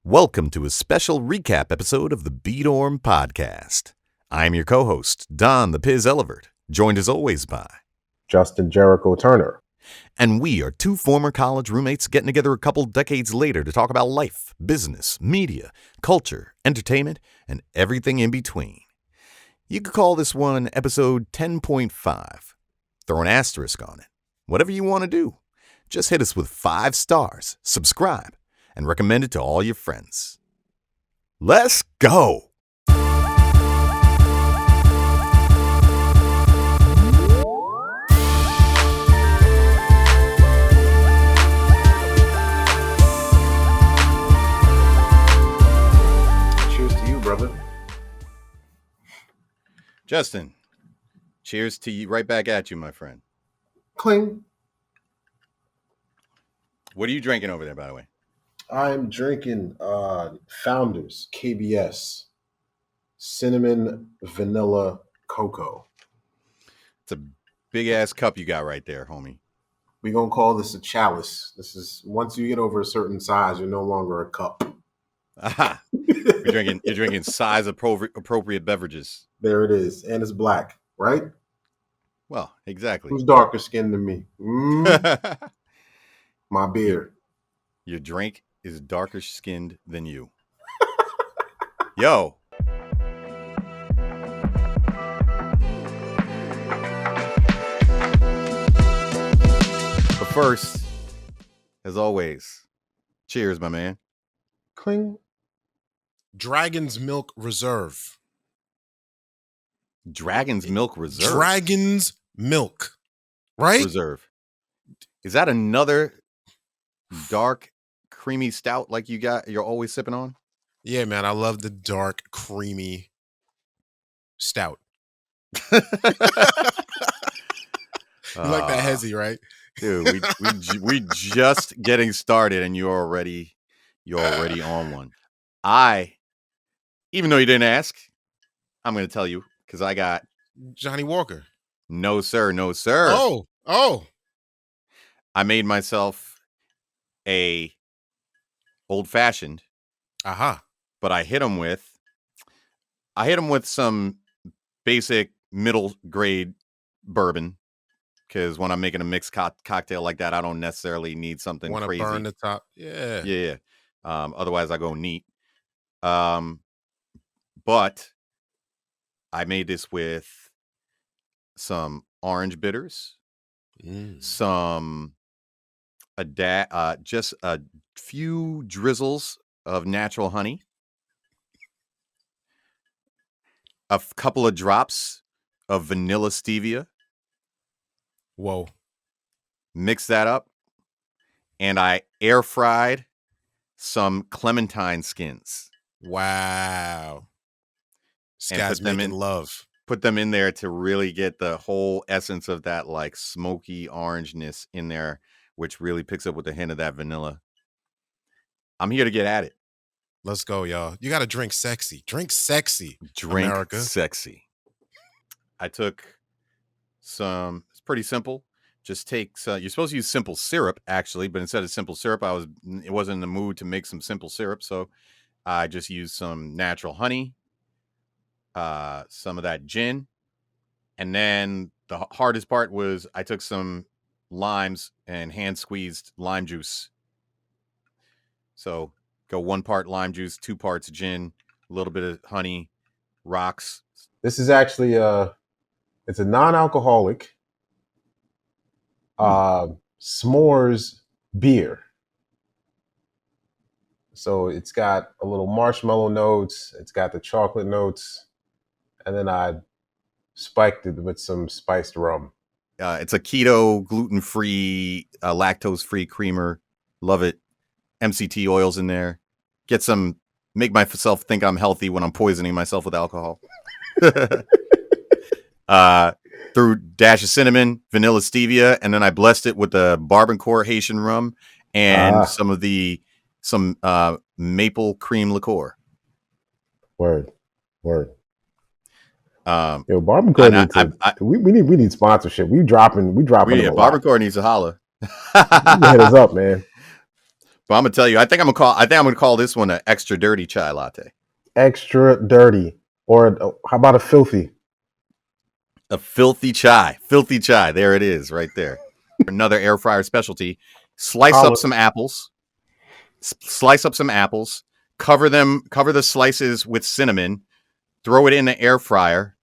Welcome to a special recap episode of the Beadorm Podcast. I'm your co-host, Don the Piz Elevert, joined as always by Justin Jericho Turner. And we are two former college roommates getting together a couple decades later to talk about life, business, media, culture, entertainment, and everything in between. You could call this one episode 10.5. Throw an asterisk on it. Whatever you want to do. Just hit us with 5 stars, subscribe, and recommend it to all your friends. Let's go! Cheers to you, brother. Justin, cheers to you, right back at you, my friend. Cling. What are you drinking over there, by the way? I'm drinking Founders KBS Cinnamon Vanilla Cocoa. It's a big-ass cup you got right there, homie. We're going to call this a chalice. This is, once you get over a certain size, you're no longer a cup. Aha. You're drinking size appropriate beverages. There it is. And it's black, right? Well, exactly. Who's darker skinned than me? My beer. Your drink is darker skinned than you. Yo. But first, as always, cheers, my man. Cling. Dragon's Milk Reserve. Dragon's Milk Reserve. Dragon's Milk. Right? Reserve. Is that another dark, creamy stout like you're always sipping on? Yeah, man. I love the dark, creamy stout. You like that hezzy, right? Dude, we just getting started and you're already on one. Even though you didn't ask, I'm going to tell you because I got Johnny Walker. No, sir. Oh. I made myself a old fashioned. Aha. But I hit him with some basic middle grade bourbon because when I'm making a mixed cocktail like that, I don't necessarily need something crazy. Want to burn the top? Yeah. Yeah. Otherwise, I go neat. But I made this with some orange bitters, just a few drizzles of natural honey, a couple of drops of vanilla stevia. Whoa. Mix that up, and I air fried some clementine skins. Wow. This guy's making love. Put them in there to really get the whole essence of that like smoky orangeness in there, which really picks up with a hint of that vanilla. I'm here to get at it. Let's go, y'all. You got to drink sexy. Drink sexy, Drink America. Sexy. I took some, it's pretty simple. Just take, you're supposed to use simple syrup, actually, but instead of simple syrup, it wasn't in the mood to make some simple syrup. So I just used some natural honey, some of that gin. And then the hardest part was I took some limes and hand squeezed lime juice. So go 1 part lime juice, 2 parts gin, a little bit of honey, rocks. This is actually it's a non-alcoholic s'mores beer. So it's got a little marshmallow notes, it's got the chocolate notes, and then I spiked it with some spiced rum. It's a keto, gluten-free, lactose-free creamer. Love it. MCT oils in there. Make myself think I'm healthy when I'm poisoning myself with alcohol. Threw dash of cinnamon, vanilla stevia, and then I blessed it with the Barbancourt Haitian rum and some maple cream liqueur. Word. Yo, Barbancourt we need sponsorship. We dropping. Barbancourt needs to holler. Hit us up, man. But I'm gonna tell you, I think I'm gonna call this one an extra dirty chai latte. Extra dirty, or how about a filthy? A filthy chai. Filthy chai. There it is, right there. Another air fryer specialty. Slice up some apples. Cover the slices with cinnamon. Throw it in the air fryer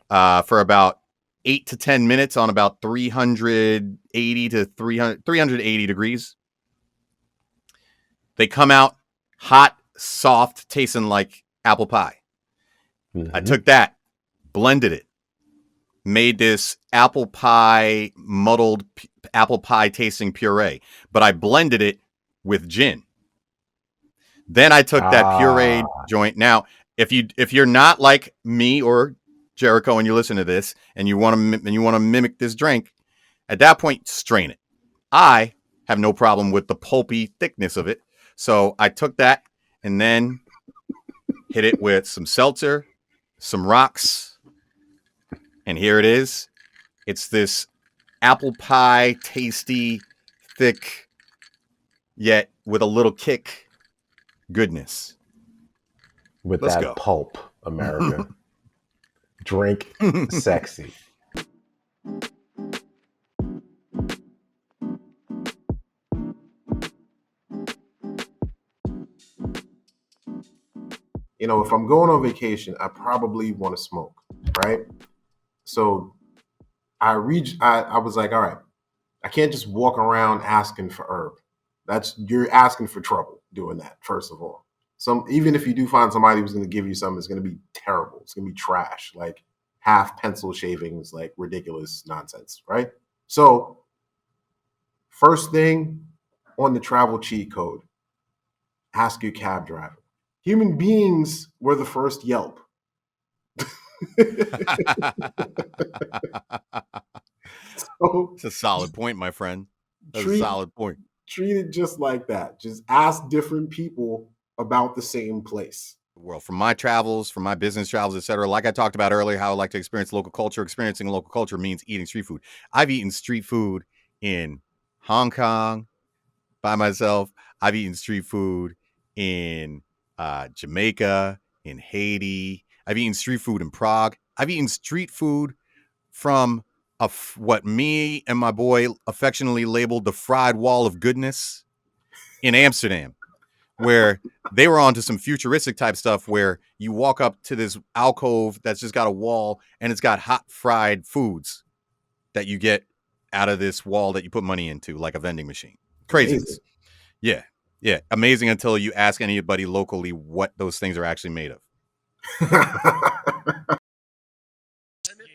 for about 8 to 10 minutes on about 380 to 380 degrees. They come out hot, soft, tasting like apple pie. Mm-hmm. I took that, blended it, made this apple pie, muddled apple pie tasting puree, but I blended it with gin. Then I took that pureed joint. Now, if you're not like me or Jericho and you listen to this and you want to mimic this drink, at that point strain it. I have no problem with the pulpy thickness of it, so I took that and then hit it with some seltzer, some rocks, and here it is. It's this apple pie, tasty, thick, yet with a little kick goodness. Let's that go. Pulp, America. Drink sexy. You know, if I'm going on vacation, I probably want to smoke, right? So I was like, all right, I can't just walk around asking for herb. You're asking for trouble doing that, first of all. Even if you do find somebody who's going to give you something, it's going to be terrible. It's going to be trash, like half pencil shavings, like ridiculous nonsense, right? So first thing on the travel cheat code, ask your cab driver. Human beings were the first Yelp. So, it's a solid point, my friend. That's a solid point. Treat it just like that. Just ask different people about the same place. Well, from my travels, from my business travels, etc., like I talked about earlier, how I like to experience local culture. Experiencing local culture means eating street food. I've eaten street food in Hong Kong by myself. I've eaten street food in Jamaica, in Haiti. I've eaten street food in Prague. I've eaten street food from what me and my boy affectionately labeled the fried wall of goodness in Amsterdam, where they were onto some futuristic type stuff where you walk up to this alcove that's just got a wall and it's got hot fried foods that you get out of this wall that you put money into, like a vending machine. Craziness. Yeah. Yeah. Amazing until you ask anybody locally what those things are actually made of.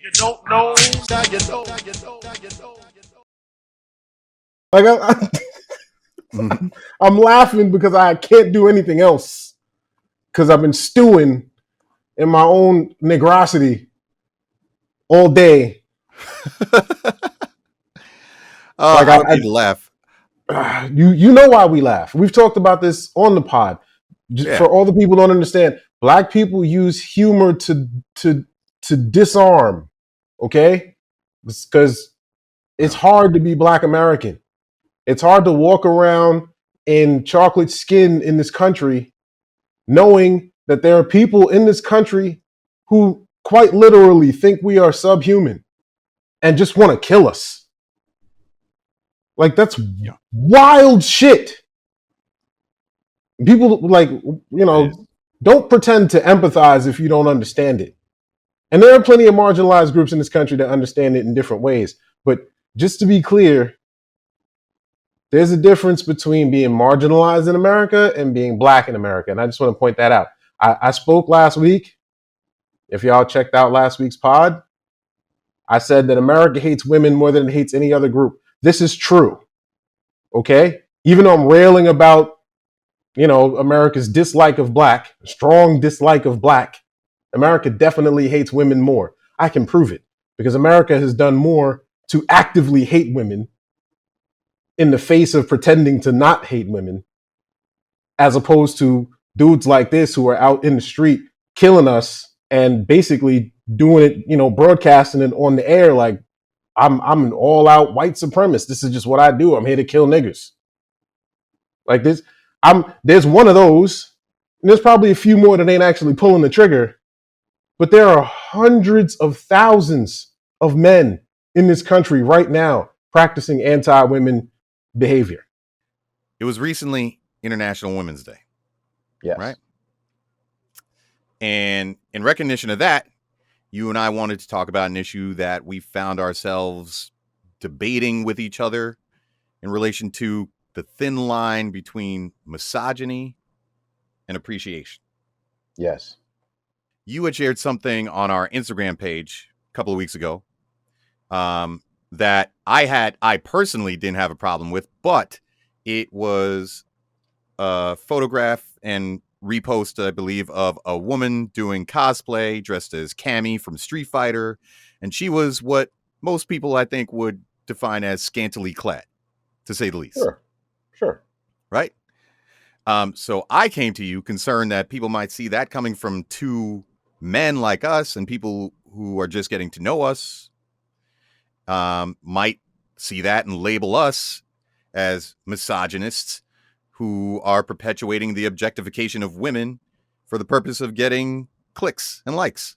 You don't know, now you know. Like I'm laughing because I can't do anything else because I've been stewing in my own negrosity all day. Like I laugh. You know why we laugh. We've talked about this on the pod. For all the people who don't understand, Black people use humor to disarm. Okay, because it's hard to be Black American. It's hard to walk around in chocolate skin in this country, knowing that there are people in this country who quite literally think we are subhuman and just want to kill us. Like, that's wild shit. People, like, you know, don't pretend to empathize if you don't understand it. And there are plenty of marginalized groups in this country that understand it in different ways. But just to be clear, there's a difference between being marginalized in America and being Black in America. And I just want to point that out. I spoke last week. If y'all checked out last week's pod, I said that America hates women more than it hates any other group. This is true. Okay? Even though I'm railing about, you know, America's dislike of Black, strong dislike of Black, America definitely hates women more. I can prove it because America has done more to actively hate women in the face of pretending to not hate women, as opposed to dudes like this who are out in the street killing us and basically doing it, you know, broadcasting it on the air like I'm an all-out white supremacist. This is just what I do. I'm here to kill niggas. Like this. There's one of those, and there's probably a few more that ain't actually pulling the trigger, but there are hundreds of thousands of men in this country right now practicing anti-women behavior. It was recently International Women's Day. Yes. Right. And in recognition of that, you and I wanted to talk about an issue that we found ourselves debating with each other in relation to the thin line between misogyny and appreciation. Yes. You had shared something on our Instagram page a couple of weeks ago that I personally didn't have a problem with, but it was a photograph and repost, I believe, of a woman doing cosplay dressed as Cammy from Street Fighter. And she was what most people, I think, would define as scantily clad, to say the least. Sure. Right? So I came to you concerned that people might see that coming from two men like us, and people who are just getting to know us might see that and label us as misogynists who are perpetuating the objectification of women for the purpose of getting clicks and likes.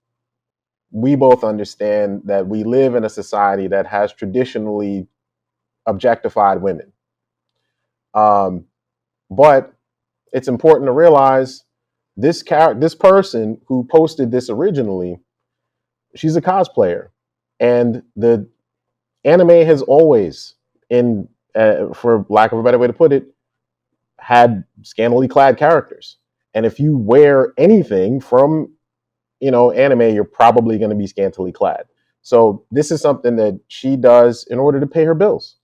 We both understand that we live in a society that has traditionally objectified women. But it's important to realize this person who posted this originally, she's a cosplayer, and the anime has always, for lack of a better way to put it, had scantily clad characters. And if you wear anything from, anime, you're probably going to be scantily clad. So this is something that she does in order to pay her bills.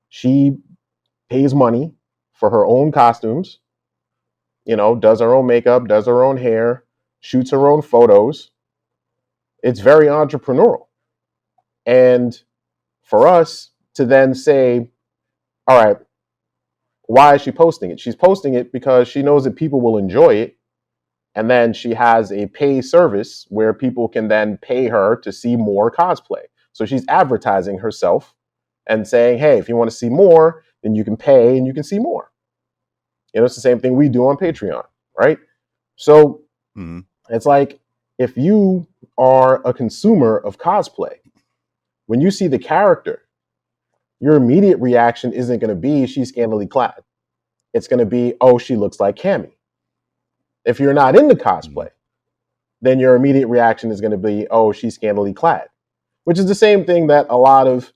She pays money for her own costumes, does her own makeup, does her own hair, shoots her own photos. It's very entrepreneurial. And for us to then say, all right, why is she posting it? She's posting it because she knows that people will enjoy it. And then she has a pay service where people can then pay her to see more cosplay. So she's advertising herself and saying, hey, if you want to see more, then you can pay and you can see more. It's the same thing we do on Patreon, right? So It's like, if you are a consumer of cosplay, when you see the character, your immediate reaction isn't going to be she's scantily clad. It's going to be, oh, she looks like Cammy. If you're not into cosplay, then your immediate reaction is going to be, oh, she's scantily clad, which is the same thing that a lot of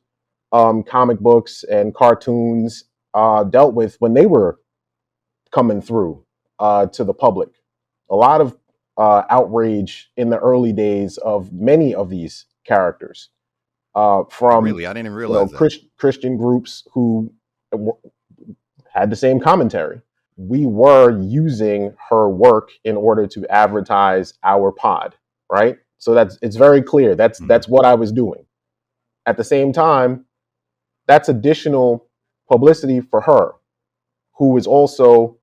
comic books and cartoons dealt with when they were coming through to the public. A lot of outrage in the early days of many of these characters from really, I didn't realize Christian groups who had the same commentary. We were using her work in order to advertise our pod, right? So it's very clear. That's what I was doing. At the same time, that's additional publicity for her, who is also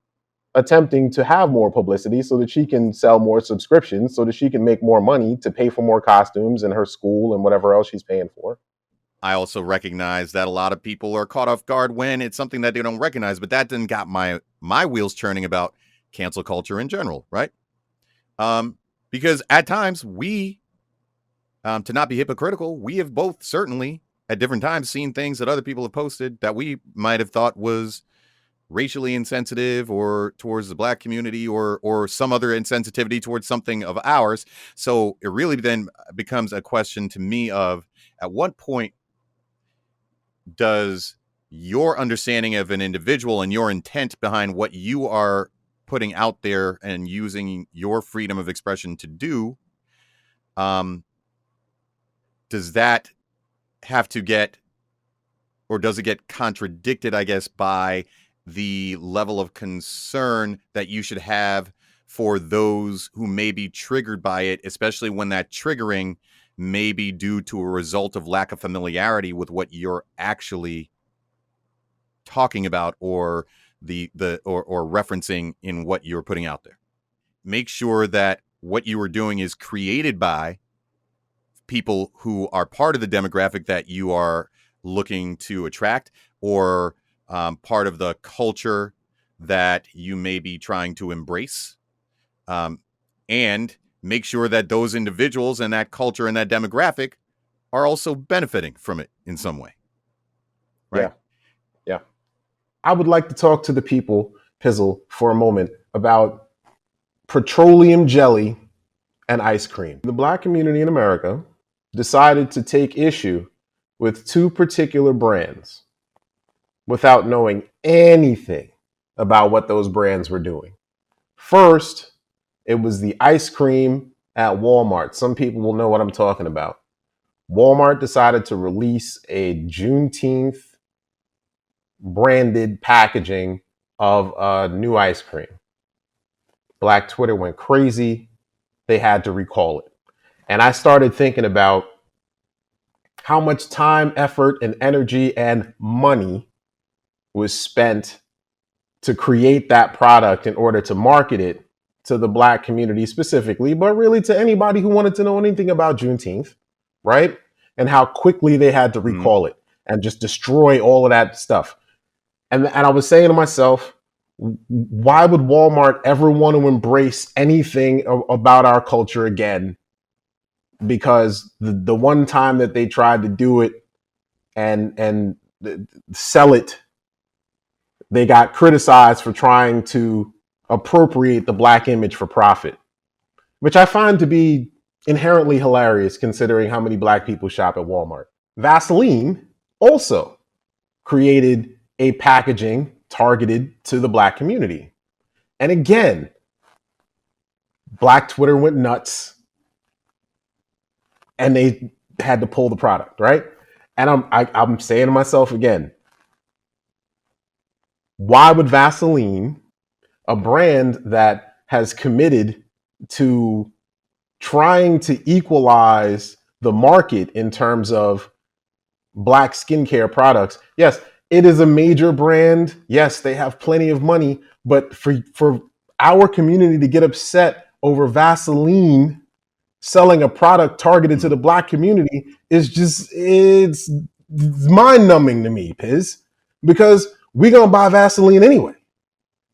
attempting to have more publicity so that she can sell more subscriptions, so that she can make more money to pay for more costumes in her school and whatever else she's paying for. I also recognize that a lot of people are caught off guard when it's something that they don't recognize, but that didn't got my wheels churning about cancel culture in general, right? Because at times we, to not be hypocritical, we have both certainly at different times seen things that other people have posted that we might have thought was racially insensitive or towards the black community or some other insensitivity towards something of ours. So it really then becomes a question to me of, at what point does your understanding of an individual and your intent behind what you are putting out there and using your freedom of expression to do, does that have to get, or does it get contradicted, I guess, by the level of concern that you should have for those who may be triggered by it, especially when that triggering may be due to a result of lack of familiarity with what you're actually talking about or or referencing in what you're putting out there. Make sure that what you are doing is created by people who are part of the demographic that you are looking to attract, or part of the culture that you may be trying to embrace, and make sure that those individuals and that culture and that demographic are also benefiting from it in some way. Right? Yeah. I would like to talk to the people, Pizzle, for a moment about petroleum jelly and ice cream. The Black community in America decided to take issue with two particular brands without knowing anything about what those brands were doing. First, it was the ice cream at Walmart. Some people will know what I'm talking about. Walmart decided to release a Juneteenth branded packaging of a new ice cream. Black Twitter went crazy. They had to recall it. And I started thinking about how much time, effort, and energy and money was spent to create that product in order to market it to the Black community specifically, but really to anybody who wanted to know anything about Juneteenth, right? And how quickly they had to recall it and just destroy all of that stuff. And I was saying to myself, why would Walmart ever want to embrace anything about our culture again? Because the one time that they tried to do it and sell it, they got criticized for trying to appropriate the Black image for profit, which I find to be inherently hilarious considering how many Black people shop at Walmart. Vaseline also created a packaging targeted to the Black community. And again, Black Twitter went nuts and they had to pull the product, right? And I'm saying to myself again, why would Vaseline, a brand that has committed to trying to equalize the market in terms of Black skincare products, yes, it is a major brand. Yes, they have plenty of money, but for our community to get upset over Vaseline selling a product targeted to the Black community is just, it's mind-numbing to me, Piz, because we're going to buy Vaseline anyway,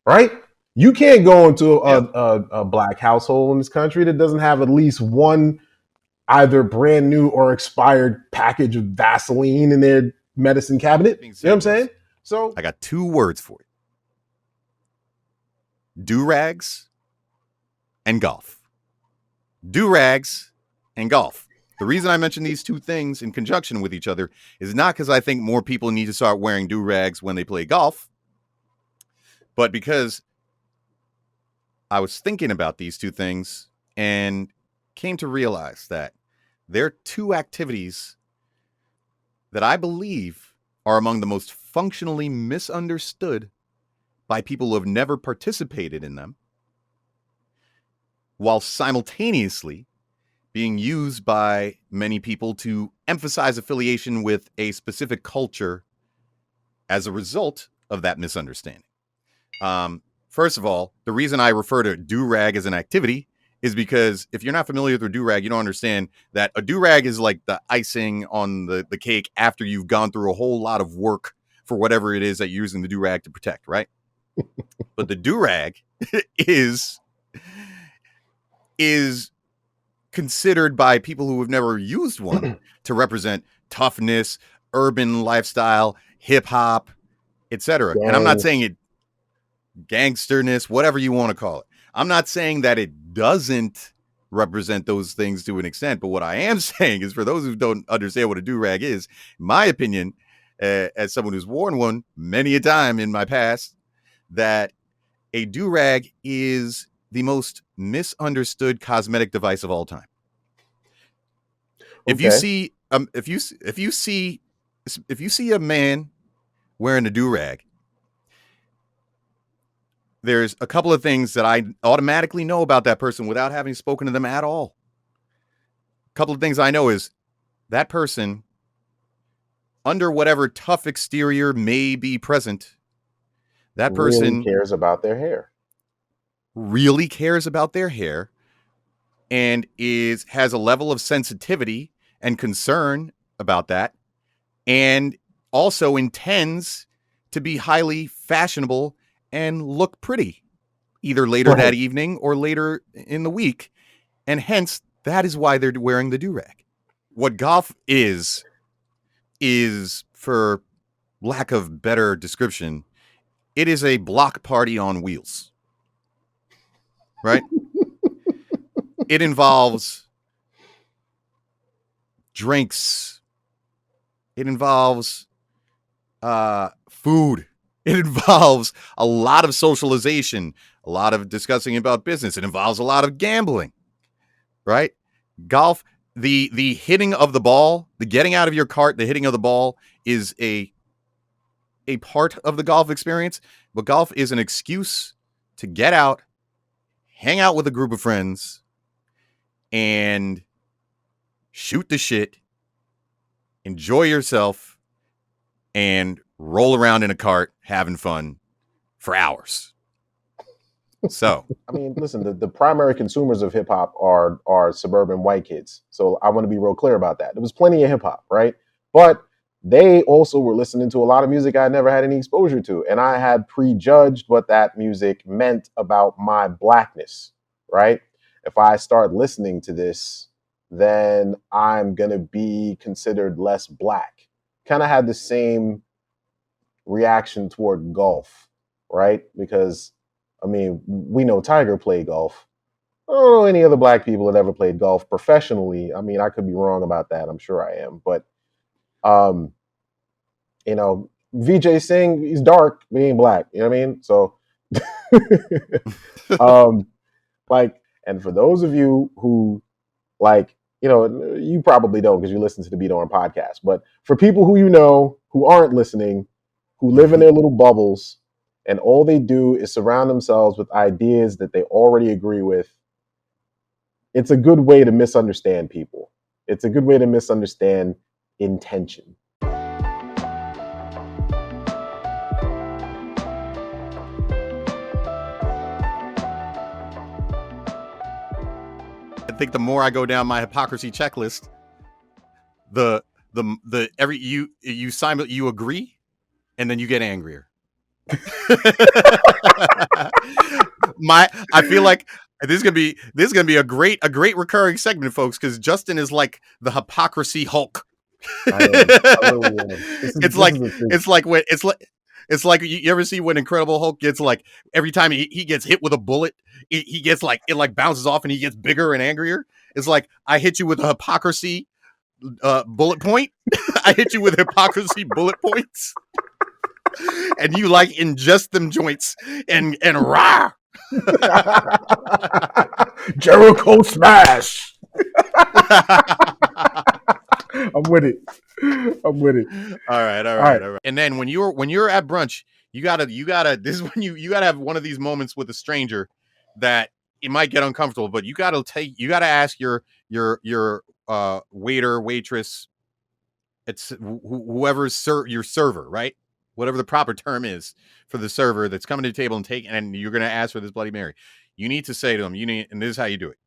right? You can't go into a Black household in this country that doesn't have at least one either brand new or expired package of Vaseline in their medicine cabinet. You know what I'm saying? So I got two words for it: do-rags and golf. Do-rags and golf. The reason I mention these two things in conjunction with each other is not because I think more people need to start wearing do-rags when they play golf, but because I was thinking about these two things and came to realize that there are two activities that I believe are among the most functionally misunderstood by people who have never participated in them, while simultaneously being used by many people to emphasize affiliation with a specific culture as a result of that misunderstanding. First of all, the reason I refer to do-rag as an activity is because if you're not familiar with a do-rag, you don't understand that a do-rag is like the icing on the cake after you've gone through a whole lot of work for whatever it is that you're using the do-rag to protect, right? But the do-rag is considered by people who have never used one to represent toughness, urban lifestyle, hip-hop, etc. And I'm not saying it gangsterness, whatever you want to call it. I'm not saying that it doesn't represent those things to an extent, but what I am saying is, for those who don't understand what a do-rag is, in my opinion, as someone who's worn one many a time in my past, that a do-rag is the most misunderstood cosmetic device of all time. If you see a man wearing a do-rag, there's a couple of things that I automatically know about that person without having spoken to them at all. A couple of things I know is that person, under whatever tough exterior may be present, that person really cares about their hair. And has a level of sensitivity and concern about that, and also intends to be highly fashionable and look pretty, either later that Right. evening or later in the week. And hence, that is why they're wearing the do-rag. What golf is, for lack of better description, it is a block party on wheels. Right? It involves drinks. It involves food. It involves a lot of socialization, a lot of discussing about business. It involves a lot of gambling, right? Golf, the hitting of the ball, the getting out of your cart, the hitting of the ball is a part of the golf experience. But golf is an excuse to get out, hang out with a group of friends, and shoot the shit, enjoy yourself, and roll around in a cart having fun for hours. So, I mean, listen, the primary consumers of hip hop are suburban white kids. So I want to be real clear about that. There was plenty of hip hop, right? But they also were listening to a lot of music I never had any exposure to. And I had prejudged what that music meant about my blackness, right? If I start listening to this, then I'm going to be considered less black. Kind of had the same reaction toward golf, right? Because, I mean, we know Tiger played golf. I don't know any other black people that ever played golf professionally. I mean, I could be wrong about that. I'm sure I am. But, um, you know, VJ Singh, he's dark, but he ain't black. You know what I mean? So, like, and for those of you who, like, you know, you probably don't because you listen to the Beat On podcast. But for people who you know who aren't listening, who live in their little bubbles, and all they do is surround themselves with ideas that they already agree with, it's a good way to misunderstand people. It's a good way to misunderstand intention. I think the more I go down my hypocrisy checklist, the every you agree, and then you get angrier. I feel like this is gonna be a great recurring segment, folks, because Justin is like the hypocrisy Hulk. I really am. It's like you ever see when Incredible Hulk gets like every time he gets hit with a bullet, he gets like it like bounces off and he gets bigger and angrier. It's like I hit you with a hypocrisy bullet point. I hit you with hypocrisy bullet points. And you like ingest them joints and rah. Jericho smash. I'm with it. I'm with it. All right. And then when you're at brunch, you gotta this is when you gotta have one of these moments with a stranger that it might get uncomfortable, but you gotta ask your waiter, waitress, it's whoever's your server, right? Whatever the proper term is for the server that's coming to the table and you're gonna ask for this Bloody Mary. You need to say to them, and this is how you do it.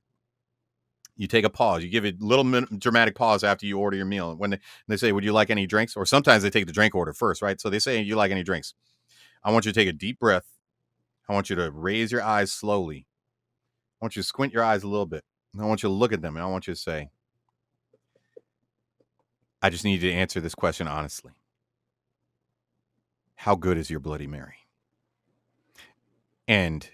You take a pause. You give a little dramatic pause after you order your meal. When they say, would you like any drinks? Or sometimes they take the drink order first, right? So they say, you like any drinks? I want you to take a deep breath. I want you to raise your eyes slowly. I want you to squint your eyes a little bit. I want you to look at them. And I want you to say, I just need you to answer this question honestly. How good is your Bloody Mary? And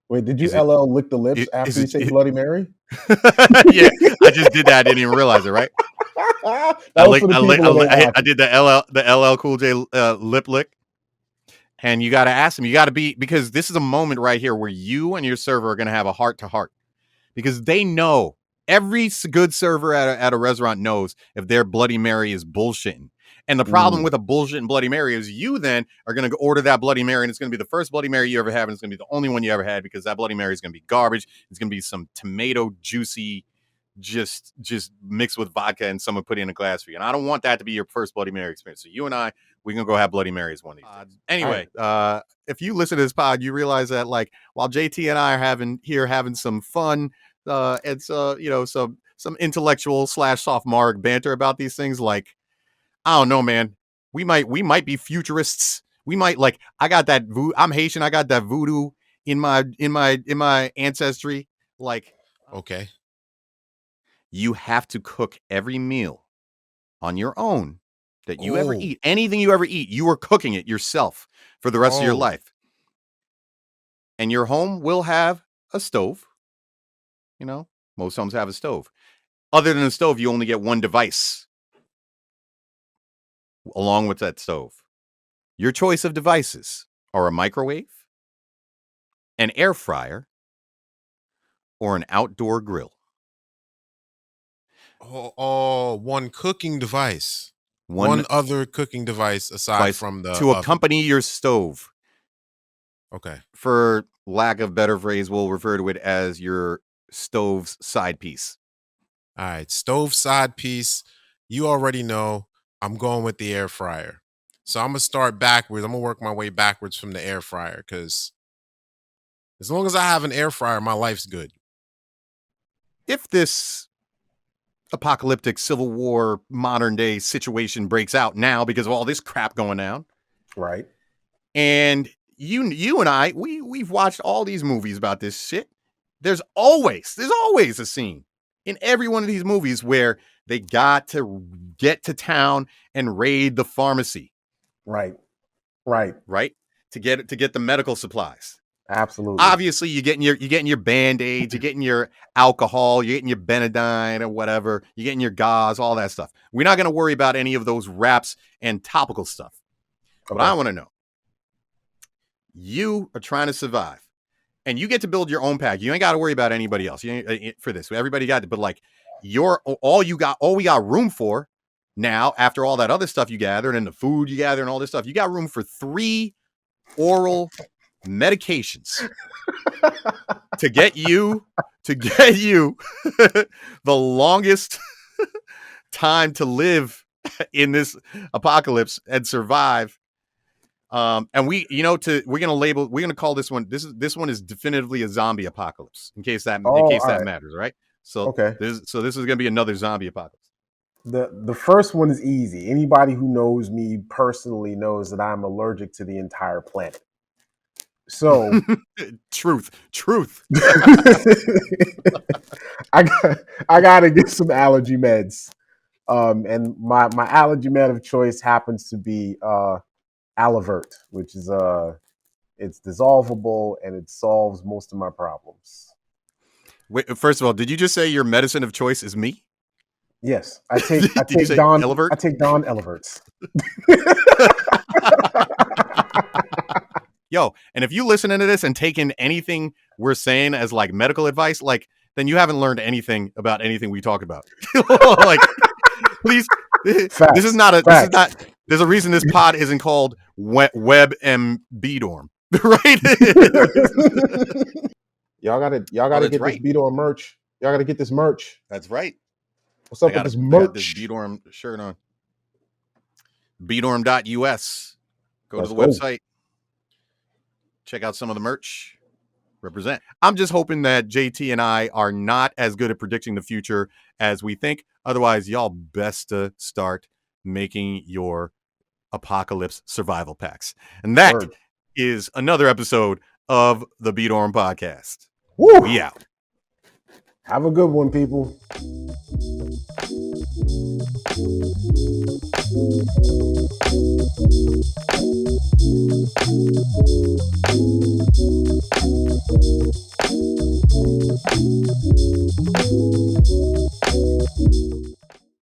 wait, did you LL lick the lips after you say Bloody Mary? Yeah, I just did that. I didn't even realize it, right? I did the LL Cool J lip lick. And you got to ask them, you got to be, because this is a moment right here where you and your server are going to have a heart to heart, because they know, every good server at a restaurant knows if their Bloody Mary is bullshitting. And the problem with a bullshitting Bloody Mary is you then are going to order that Bloody Mary, and it's going to be the first Bloody Mary you ever have, and it's going to be the only one you ever had, because that Bloody Mary is going to be garbage. It's going to be some tomato juicy, just mixed with vodka and someone put it in a glass for you. And I don't want that to be your first Bloody Mary experience. So you and I, we're going to go have Bloody Marys one of these days. Anyway, if you listen to this pod, you realize that, like, while JT and I are having some fun, it's some intellectual / sophomoric banter about these things, like, I don't know, man. We might be futurists. We might like, I got that I'm Haitian, I got that voodoo in my ancestry. Like, Okay. you have to cook every meal on your own that you ever Oh. eat. Anything you ever eat, you are cooking it yourself for the rest of your Oh. life. And your home will have a stove. You know, most homes have a stove. Other than a stove, you only get one device along with that stove. Your choice of devices are a microwave, an air fryer, or an outdoor grill. One cooking device. One other cooking device aside from the to oven. accompany your stove. Okay. For lack of better phrase, we'll refer to it as your stove's side piece. All right, stove side piece. You already know I'm going with the air fryer. So I'm going to start backwards. I'm going to work my way backwards from the air fryer because as long as I have an air fryer, my life's good. If this apocalyptic Civil War modern day situation breaks out now because of all this crap going down. Right. And you and I, we've watched all these movies about this shit. There's always a scene in every one of these movies where they got to get to town and raid the pharmacy. Right. To get the medical supplies. Absolutely. Obviously, you're getting your Band-Aids, you're getting your alcohol, you're getting your Benadryl or whatever, you're getting your gauze, all that stuff. We're not going to worry about any of those wraps and topical stuff. Okay. But I want to know, you are trying to survive, and you get to build your own pack. You ain't got to worry about anybody else. For this, everybody got it. But like, all we got room for now, after all that other stuff you gathered and the food you gathered and all this stuff, you got room for 3 oral medications to get you the longest time to live in this apocalypse and survive. And we're gonna call this one. This one is definitively a zombie apocalypse. In case that matters, right? So okay. This is gonna be another zombie apocalypse. The first one is easy. Anybody who knows me personally knows that I'm allergic to the entire planet. So truth. I gotta get some allergy meds. And my allergy med of choice happens to be Alavert, which is it's dissolvable and it solves most of my problems. Wait, first of all, did you just say your medicine of choice is me? Yes, I take Don Eleverts. Yo, and if you listening to this and taking anything we're saying as like medical advice, like, then you haven't learned anything about anything we talk about. Like, please, Facts. There's a reason this pod isn't called WebMB Dorm, right? Y'all gotta get this B-Dorm merch. Y'all gotta get this merch. That's right. What's up with this merch? I got this B-Dorm shirt on. bdorm.us. Go to the website. Check out some of the merch. Represent. I'm just hoping that JT and I are not as good at predicting the future as we think. Otherwise, y'all best to start making your apocalypse survival packs. And that is another episode of the B-Dorm Podcast. Woo! We out. Have a good one, people.